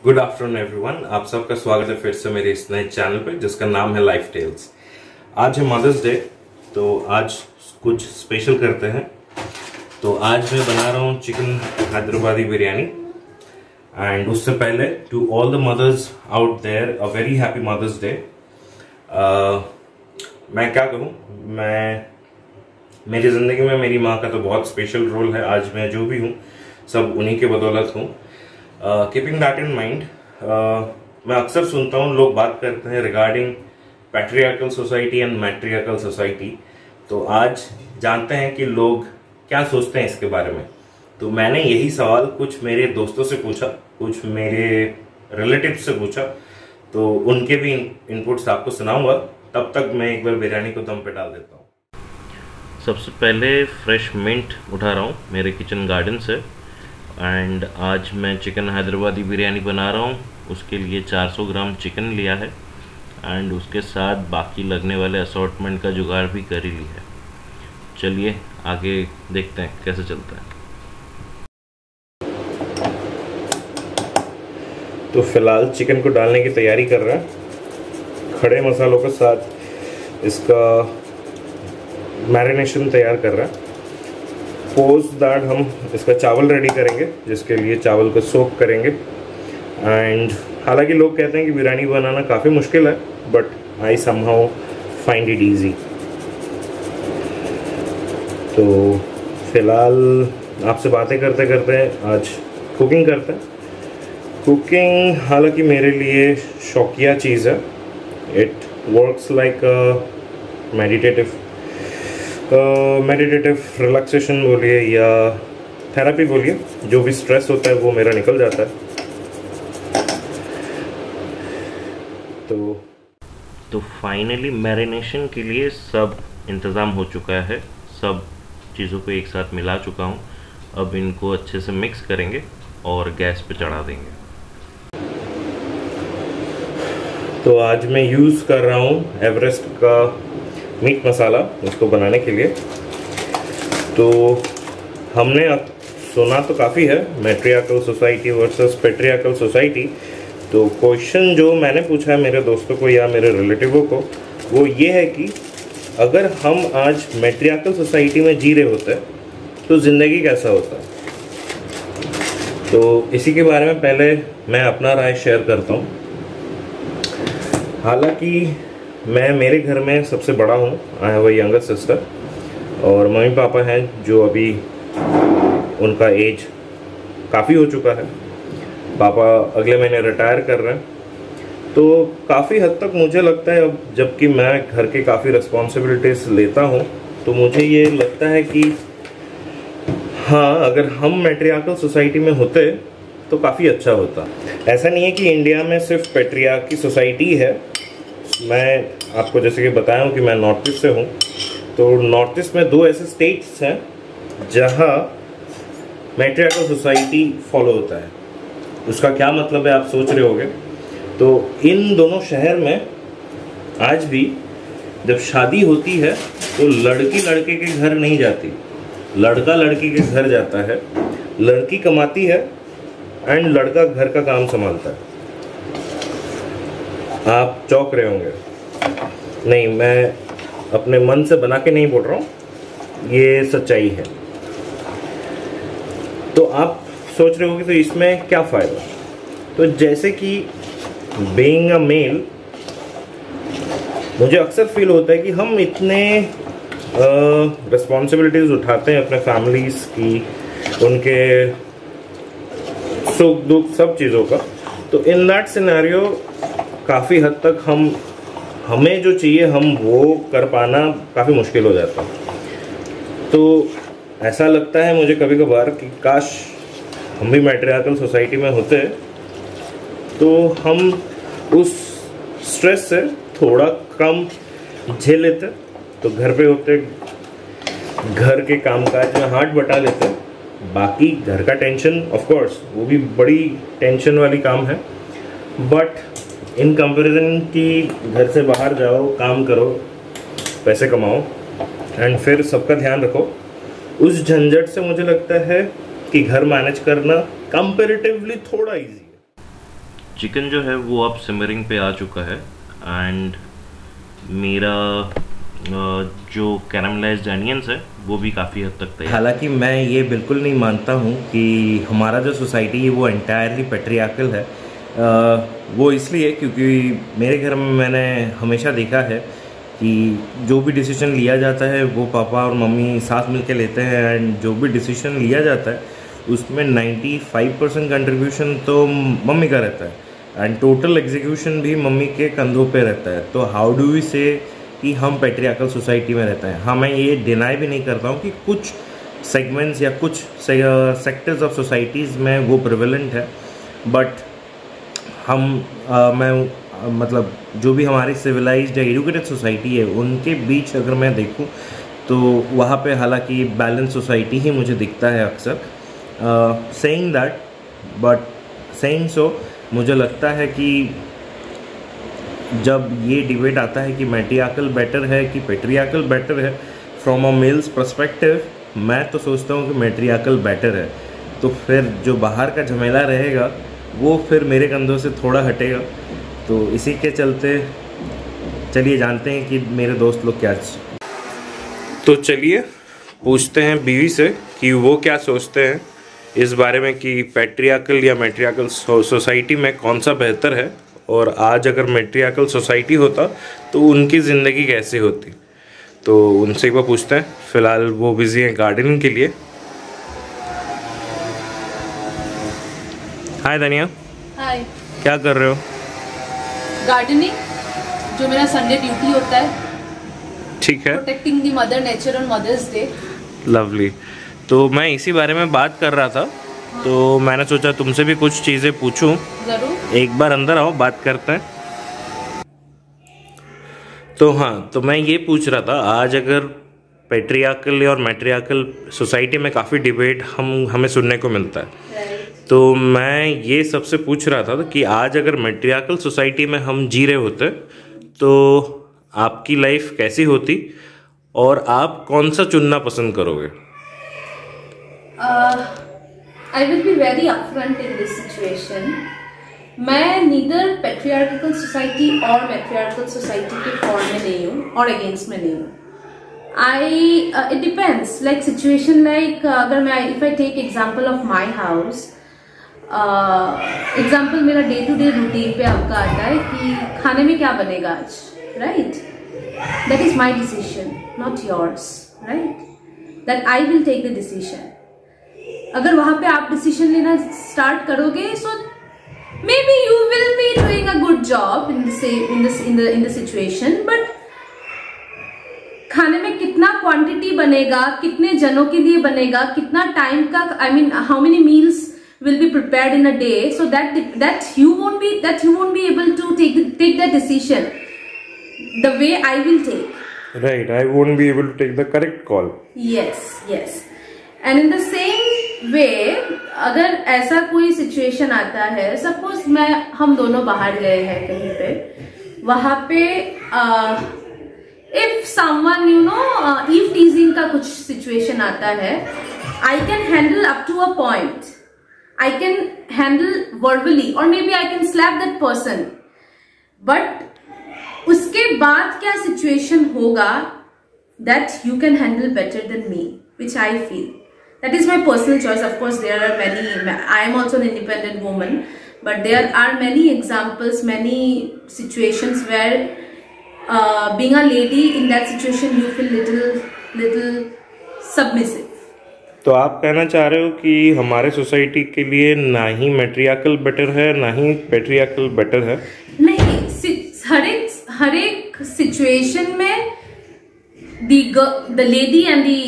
Good afternoon everyone, आप सबका स्वागत है फिर से मेरे इस नए चैनल पे जिसका नाम है लाइफ टेल्स। आज है मदर्स डे, तो आज कुछ स्पेशल करते हैं। तो आज मैं बना रहा हूँ चिकन हैदराबादी बिरयानी। एंड उससे पहले to all the mothers out there a very happy Mother's Day. मैं क्या कहूँ, मेरी जिंदगी में मेरी माँ का तो बहुत स्पेशल रोल है। आज मैं जो भी हूँ सब उन्हीं के बदौलत हूँ। कीपिंग दैट इन माइंड, मैं अक्सर सुनता हूँ लोग बात करते हैं regarding patriarchal society and matriarchal society. तो आज जानते हैं कि लोग क्या सोचते हैं इसके बारे में। तो मैंने यही सवाल कुछ मेरे दोस्तों से पूछा, कुछ मेरे रिलेटिव्स से पूछा, तो उनके भी इनपुट्स आपको सुनाऊंगा। तब तक मैं एक बार बिरयानी को दम पे डाल देता हूँ। सबसे पहले फ्रेश मिंट उठा रहा हूँ मेरे किचन गार्डन से। एंड आज मैं चिकन हैदराबादी बिरयानी बना रहा हूँ। उसके लिए 400 ग्राम चिकन लिया है एंड उसके साथ बाकी लगने वाले असॉर्टमेंट का जुगाड़ भी कर ही लिया है। चलिए आगे देखते हैं कैसे चलता है। तो फिलहाल चिकन को डालने की तैयारी कर रहा है। खड़े मसालों के साथ इसका मैरिनेशन तैयार कर रहा है। पोस्ट दैट हम इसका चावल रेडी करेंगे, जिसके लिए चावल को सोक करेंगे। एंड हालांकि लोग कहते हैं कि बिरयानी बनाना काफ़ी मुश्किल है, but I somehow find it easy. तो फिलहाल आपसे बातें करते करते आज कुकिंग करते हैं। कुकिंग हालांकि मेरे लिए शौकिया चीज़ है। It works like meditative relaxation बोलिए या थेरेपी बोलिए, जो भी स्ट्रेस होता है वो मेरा निकल जाता है। तो फाइनली मैरिनेशन के लिए सब इंतज़ाम हो चुका है। सब चीज़ों को एक साथ मिला चुका हूँ। अब इनको अच्छे से मिक्स करेंगे और गैस पे चढ़ा देंगे। तो आज मैं यूज़ कर रहा हूँ एवरेस्ट का मीट मसाला उसको बनाने के लिए। तो हमने अब सुना तो काफ़ी है मैट्रियार्कल सोसाइटी वर्सेस पैट्रियार्कल सोसाइटी। तो क्वेश्चन जो मैंने पूछा है मेरे दोस्तों को या मेरे रिलेटिवों को, वो ये है कि अगर हम आज मैट्रियार्कल सोसाइटी में जी रहे होते तो ज़िंदगी कैसा होता। तो इसी के बारे में पहले मैं अपना राय शेयर करता हूँ। हालांकि मैं मेरे घर में सबसे बड़ा हूँ, I have a younger sister, और मम्मी पापा हैं जो अभी उनका एज काफ़ी हो चुका है। पापा अगले महीने रिटायर कर रहे हैं। तो काफ़ी हद तक मुझे लगता है अब जबकि मैं घर के काफ़ी रिस्पॉन्सिबिलिटीज़ लेता हूँ, तो मुझे ये लगता है कि हाँ, अगर हम मैट्रियार्कल सोसाइटी में होते तो काफ़ी अच्छा होता। ऐसा नहीं है कि इंडिया में सिर्फ पैट्रियार्की सोसाइटी है। मैं आपको जैसे कि बताया हूँ कि मैं नॉर्थ ईस्ट से हूँ। तो नॉर्थ ईस्ट में 2 ऐसे स्टेट्स हैं जहाँ मैट्रियार्कल सोसाइटी फॉलो होता है। उसका क्या मतलब है आप सोच रहे होंगे। तो इन दोनों शहर में आज भी जब शादी होती है तो लड़की लड़के के घर नहीं जाती, लड़का लड़की के घर जाता है। लड़की कमाती है एंड लड़का घर का काम संभालता है। आप चौंक रहे होंगे। नहीं, मैं अपने मन से बना के नहीं बोल रहा हूँ, ये सच्चाई है। तो आप सोच रहे होंगे तो इसमें क्या फ़ायदा। तो जैसे कि बीइंग अ मेल, मुझे अक्सर फील होता है कि हम इतने रिस्पॉन्सिबिलिटीज़ उठाते हैं अपने फैमिलीज़ की, उनके सुख दुख सब चीज़ों का। तो इन दैट सिनेरियो काफ़ी हद तक हमें जो चाहिए हम वो कर पाना काफ़ी मुश्किल हो जाता है। तो ऐसा लगता है मुझे कभी कभार कि काश हम भी मैट्रियार्कल सोसाइटी में होते तो हम उस स्ट्रेस से थोड़ा कम झेल लेते। तो घर पे होते, घर के कामकाज में हाथ बटा लेते। बाकी घर का टेंशन ऑफ कोर्स वो भी बड़ी टेंशन वाली काम है, बट इन कंपैरिजन की घर से बाहर जाओ, काम करो, पैसे कमाओ एंड फिर सबका ध्यान रखो, उस झंझट से मुझे लगता है कि घर मैनेज करना कंपैरेटिवली थोड़ा इजी है। चिकन जो है वो अब सिमरिंग पे आ चुका है एंड मेरा जो कैरामलाइज्ड अनियंस है वो भी काफ़ी हद तक तैयार। हालांकि मैं ये बिल्कुल नहीं मानता हूँ कि हमारा जो सोसाइटी है वो एंटायरली पैट्रियार्कल है। वो इसलिए क्योंकि मेरे घर में मैंने हमेशा देखा है कि जो भी डिसीजन लिया जाता है वो पापा और मम्मी साथ मिलकर लेते हैं एंड जो भी डिसीजन लिया जाता है उसमें 95% कंट्रीब्यूशन तो मम्मी का रहता है एंड टोटल एग्जीक्यूशन भी मम्मी के कंधों पे रहता है। तो हाउ डू वी से कि हम पैट्रियार्कल सोसाइटी में रहते हैं। हाँ, मैं ये डिनाई भी नहीं करता हूँ कि कुछ सेगमेंट्स या कुछ सेक्टर्स ऑफ सोसाइटीज़ में वो प्रिवेलेंट है, बट मतलब जो भी हमारी सिविलाइज्ड या एजुकेटेड सोसाइटी है उनके बीच अगर मैं देखूं तो वहाँ पे हालांकि बैलेंस सोसाइटी ही मुझे दिखता है अक्सर। Saying that but saying so मुझे लगता है कि जब ये डिबेट आता है कि मैट्रियार्कल बेटर है कि पैट्रियार्कल बेटर है, फ्रॉम अ मेल्स पर्सपेक्टिव मैं तो सोचता हूँ कि मैट्रियार्कल बेटर है। तो फिर जो बाहर का झमेला रहेगा वो फिर मेरे कंधों से थोड़ा हटेगा। तो इसी के चलते चलिए जानते हैं कि मेरे दोस्त लोग क्या। तो चलिए पूछते हैं बीवी से कि वो क्या सोचते हैं इस बारे में कि पैट्रियार्कल या मैट्रियार्कल सोसाइटी में कौन सा बेहतर है, और आज अगर मैट्रियार्कल सोसाइटी होता तो उनकी ज़िंदगी कैसी होती। तो उनसे एक बार पूछते हैं। फ़िलहाल वो बिज़ी हैं गार्डनिंग के लिए। हाय धनिया। हाय। क्या कर रहे हो? गार्डनिंग, जो मेरा संडे ड्यूटी होता है। ठीक है। Protecting the mother nature on Mother's Day. Lovely. तो मैं इसी बारे में बात कर रहा था, तो मैंने सोचा तुमसे भी कुछ चीज़ें पूछूं। ज़रूर। एक बार अंदर आओ, बात करते हैं। तो हाँ, तो मैं ये पूछ रहा था, आज अगर पैट्रियार्कल और मैट्रियार्कल सोसाइटी में काफ़ी डिबेट हमें सुनने को मिलता है, तो मैं ये सबसे पूछ रहा था कि आज अगर मैट्रियार्कल सोसाइटी में हम जी रहे होते तो आपकी लाइफ कैसी होती और आप कौन सा चुनना पसंद करोगे? I will be very upfront in this situation. मैं neither patriarchal society और matriarchal society के for में नहीं हूँ और against में नहीं हूँ। It depends. Like situation like अगर मैं if I take example of my house, example मेरा day to day routine पे आपका आता है कि खाने में क्या बनेगा आज, right? That is my decision, not yours, right? That I will take the decision. अगर वहां पे आप डिसीजन लेना स्टार्ट करोगे, so may be you will be doing a good job in the situation, but खाने में कितना क्वांटिटी बनेगा, कितने जनों के लिए बनेगा, कितना टाइम का, I mean how many meals will be prepared in a day, so that you won't be able to take that decision the way I will take. Right, I won't be able to take the correct call. Yes. And in the same way, अगर ऐसा कोई situation आता है, suppose हम दोनों बाहर गए हैं कहीं पे, वहां पे if someone eve teasing का कुछ सिचुएशन आता है, I can handle up to a point. I can handle verbally or maybe I can slap that person. But उसके बाद क्या सिचुएशन होगा, that you can handle better than me, which I feel. That is my personal choice. Of course, there are many. I am also an independent woman, but there are many examples, many situations where being a lady in that situation, you feel little submissive. तो आप कहना चाह रहे हो कि हमारे society के लिए ना ही मैट्रियार्कल बेटर है ना ही पैट्रियार्कल बेटर है? नहीं, हर एक सिचुएशन में the lady and the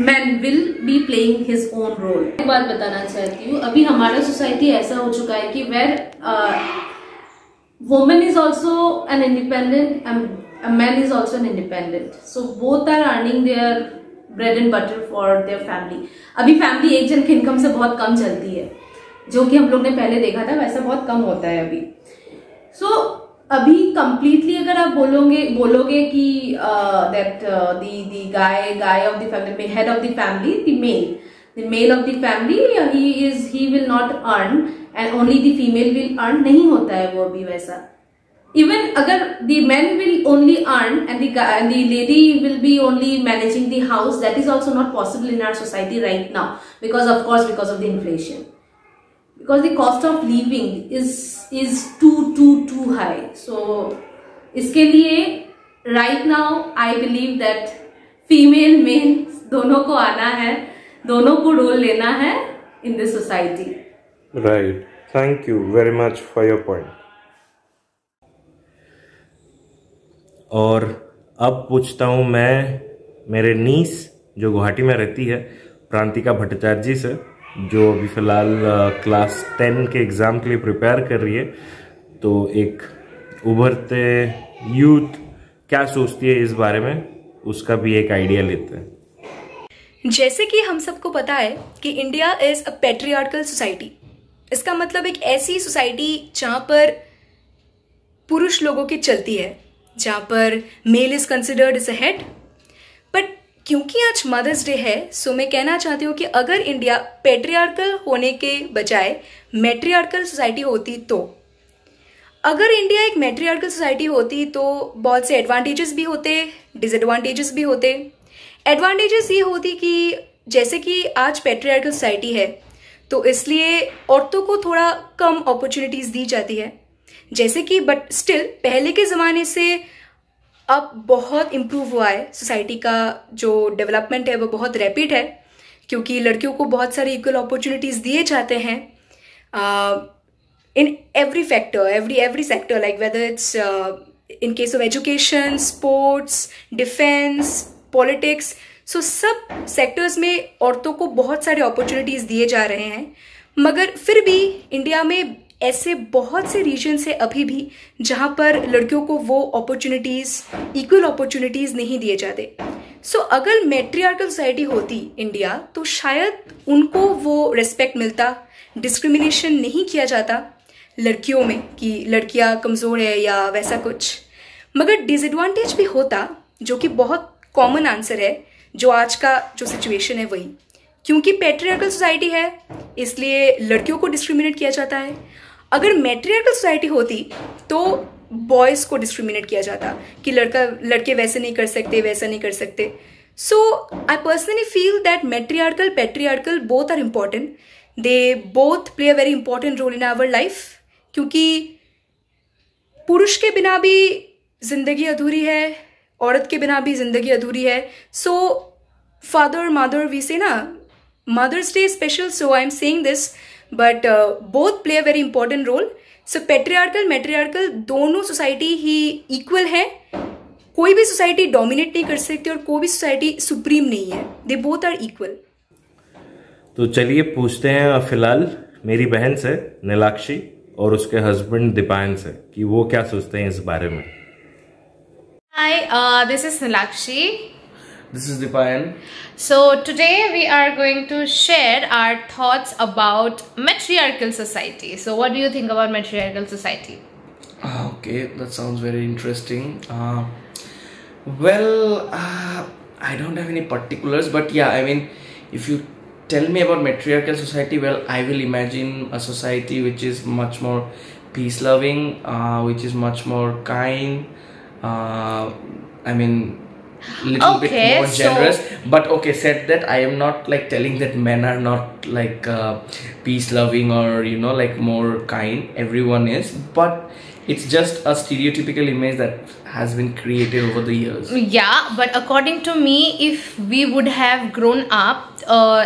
man will be playing his own role. एक बात बताना चाहती हूँ, अभी हमारा सोसाइटी ऐसा हो चुका है कि where woman is also an independent and a man is also an independent, so both are earning their bread and butter for their family. अभी फैमिली एक जन के इनकम से बहुत कम चलती है, जो कि हम लोग ने पहले देखा था, वैसा बहुत कम होता है अभी। सो अभी कंप्लीटली अगर आप बोलोगे कि that the guy of the family, head of the family, the male, the male of the family, he will not earn and only the female will earn. नहीं होता है वो भी वैसा. Even अगर the men will only earn and the lady will be only managing the house, that is also not possible in our society right now, because of the inflation, because the cost of living is too high. So इसके लिए right now I believe that female male दोनों को आना है, दोनों को role लेना है in this society. Right. Thank you very much for your point. और अब पूछता हूँ मैं मेरे नीस जो गुवाहाटी में रहती है, प्रांतिका भट्टाचार्य जी से, जो अभी फ़िलहाल क्लास 10 के एग्ज़ाम के लिए प्रिपेयर कर रही है. तो एक उभरते यूथ क्या सोचती है इस बारे में, उसका भी एक आइडिया लेते हैं. जैसे कि हम सबको पता है कि India is a patriarchal society. इसका मतलब एक ऐसी सोसाइटी जहाँ पर पुरुष लोगों की चलती है, जहाँ पर male is considered as a head. But क्योंकि आज मदर्स डे है, सो मैं कहना चाहती हूँ कि अगर इंडिया पैट्रियार्कल होने के बजाय मैट्रियार्कल सोसाइटी होती, तो अगर इंडिया एक मैट्रियार्कल सोसाइटी होती तो बहुत से एडवांटेजेस भी होते, डिसएडवांटेजेस भी होते. एडवांटेजेस ये होती कि जैसे कि आज पैट्रियार्कल सोसाइटी है तो इसलिए औरतों को थोड़ा कम अपॉर्चुनिटीज दी जाती है, जैसे कि बट स्टिल पहले के ज़माने से अब बहुत इम्प्रूव हुआ है. सोसाइटी का जो डेवलपमेंट है वो बहुत रैपिड है, क्योंकि लड़कियों को बहुत सारे इक्वल अपॉर्चुनिटीज़ दिए जाते हैं in every factor, every sector, like whether it's in case of education, sports, defence, politics. So सब सेक्टर्स में औरतों को बहुत सारे अपॉर्चुनिटीज़ दिए जा रहे हैं. मगर फिर भी इंडिया में ऐसे बहुत से रीजन्स है अभी भी जहाँ पर लड़कियों को वो अपॉर्चुनिटीज़, इक्वल अपॉर्चुनिटीज़ नहीं दिए जाते. सो अगर मैट्रियार्कल सोसाइटी होती इंडिया तो शायद उनको वो रिस्पेक्ट मिलता, डिस्क्रिमिनेशन नहीं किया जाता लड़कियों में कि लड़कियाँ कमज़ोर है या वैसा कुछ. मगर डिसएडवांटेज भी होता, जो कि बहुत कॉमन आंसर है जो आज का जो सिचुएशन है वही. क्योंकि पैट्रियार्कल सोसाइटी है इसलिए लड़कियों को डिस्क्रिमिनेट किया जाता है. अगर मैट्रियार्कल सोसाइटी होती तो बॉयज़ को डिस्क्रिमिनेट किया जाता कि लड़के वैसे नहीं कर सकते, वैसा नहीं कर सकते. So I personally feel that matriarchal, patriarchal both are important. They both play a very important role in our life, क्योंकि पुरुष के बिना भी जिंदगी अधूरी है, औरत के बिना भी जिंदगी अधूरी है. So father mother we say ना, Mother's Day special, so I am saying this, but both play a very important role. So patriarchal matriarchal दोनों सोसाइटी ही इक्वल है. कोई भी सोसाइटी डोमिनेट नहीं कर सकती और कोई भी सोसाइटी सुप्रीम नहीं है. They both are equal. तो चलिए पूछते हैं फिलहाल मेरी बहन से नीलाक्षी और उसके हस्बैंड दीपायन से कि वो क्या सोचते हैं इस बारे में. Hi, this is Nilakshi. This is Dipayan. So today we are going to share our thoughts about matriarchal society. So what do you think about matriarchal society? Okay, that sounds very interesting. I don't have any particulars, but yeah, I mean, if you tell me about matriarchal society, well, I will imagine a society which is much more peace-loving, which is much more kind. I mean, little bit more generous. But okay, said that, I am not like telling that men are not like peace-loving or like more kind. Everyone is, but it's just a stereotypical image that has been created over the years. Yeah, but according to me, if we would have grown up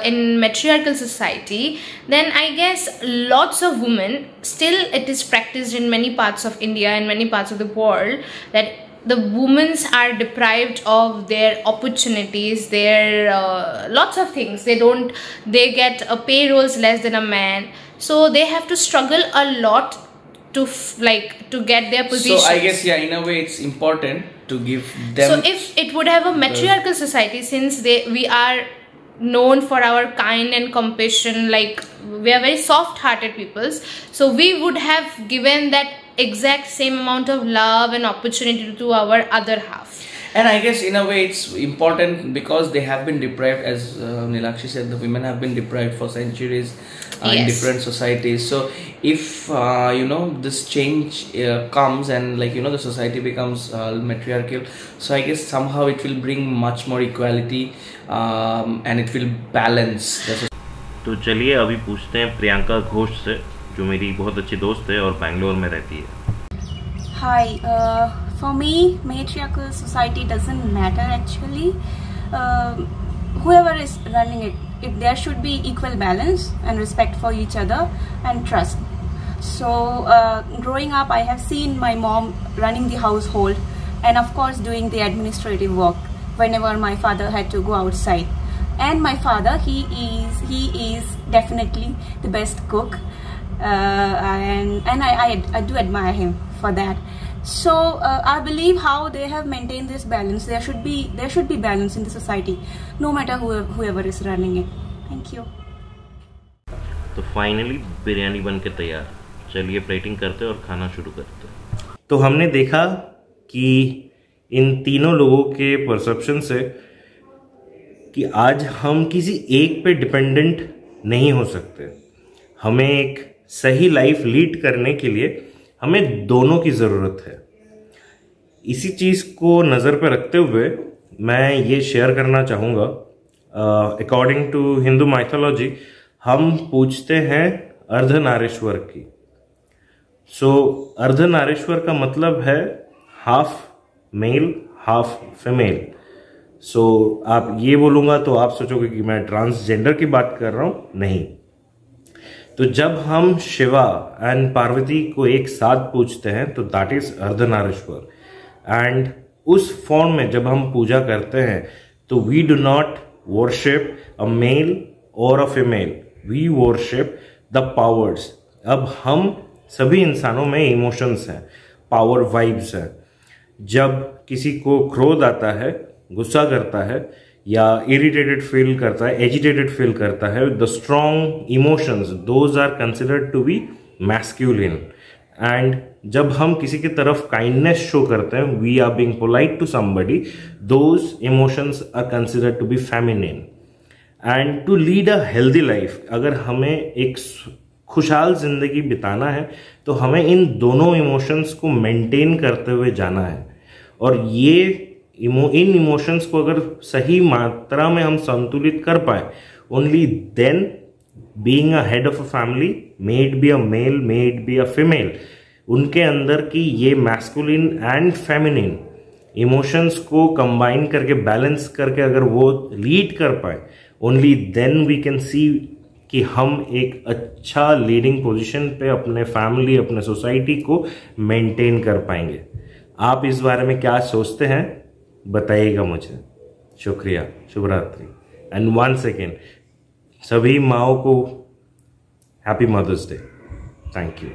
in matriarchal society, then I guess lots of women, still it is practiced in many parts of India and many parts of the world, that the women are deprived of their opportunities, their lots of things. They get a payrolls less than a man, so they have to struggle a lot to get their position. So I guess, yeah, in a way it's important to give them. So if it would have a matriarchal society, since we are known for our kind and compassion, like we are very soft-hearted peoples, so we would have given that exact same amount of love and opportunity to our other half. And I guess in a way it's important because they have been deprived, as Nilakshi said, the women have been deprived for centuries in different societies. So if this change comes and the society becomes matriarchal, so I guess somehow it will bring much more equality and it will balance the society. तो चलिए अभी पूछते हैं प्रियंका घोष से, जो मेरी बहुत अच्छी दोस्त है और बैंगलोर में रहती है. Hi, for me, matriarchal society doesn't matter actually. Whoever is running it, there should be equal balance and respect for each other and trust. So, growing up, I have seen my mom running the household and of course doing the administrative work whenever my father had to go outside. And my father, he is definitely the best cook, and I do admire him for that. So I believe how they have maintained this balance. There should be balance in the society, no matter whoever is running it. Thank you. तो finally biryani बन के तैयार. चलिए plating करते और खाना शुरू करते. तो हमने देखा कि इन तीनों लोगों के परसेप्शन से कि आज हम किसी एक पे डिपेंडेंट नहीं हो सकते. हमें एक सही लाइफ लीड करने के लिए हमें दोनों की ज़रूरत है. इसी चीज़ को नज़र पे रखते हुए मैं ये शेयर करना चाहूँगा. अकॉर्डिंग टू हिंदू माइथोलॉजी हम पूछते हैं अर्धनारीश्वर की. सो अर्धनारीश्वर का मतलब है हाफ मेल हाफ फीमेल. सो आप ये बोलूँगा तो आप सोचोगे कि मैं ट्रांसजेंडर की बात कर रहा हूँ. नहीं. तो जब हम शिवा एंड पार्वती को एक साथ पूछते हैं तो दैट इज अर्धनारीश्वर. एंड उस फॉर्म में जब हम पूजा करते हैं तो we do not worship a male और a female, we worship the powers. अब हम सभी इंसानों में इमोशंस हैं, पावर वाइब्स हैं. जब किसी को क्रोध आता है, गुस्सा करता है या इरिटेटेड फील करता है, एजिटेटेड फील करता है, the strong emotions those are considered to be masculine. And जब हम किसी की तरफ काइंडनेस शो करते हैं, we are being polite to somebody, those emotions are considered to be feminine. And to lead a healthy life, अगर हमें एक खुशहाल जिंदगी बिताना है तो हमें इन दोनों इमोशंस को मेंटेन करते हुए जाना है. और ये इन इमोशंस को अगर सही मात्रा में हम संतुलित कर पाए, only then being a head of a family, may it be a male, may it be a female, उनके अंदर की ये मैस्कुलिन एंड फेमिनिन इमोशंस को कंबाइन करके बैलेंस करके अगर वो लीड कर पाए, only then we can see कि हम एक अच्छा लीडिंग पोजीशन पे अपने फैमिली, अपने सोसाइटी को मेंटेन कर पाएंगे. आप इस बारे में क्या सोचते हैं बताइएगा मुझे. शुक्रिया. शुभ रात्रि. एंड वंस अगेन सभी माओ को happy Mother's Day. Thank you.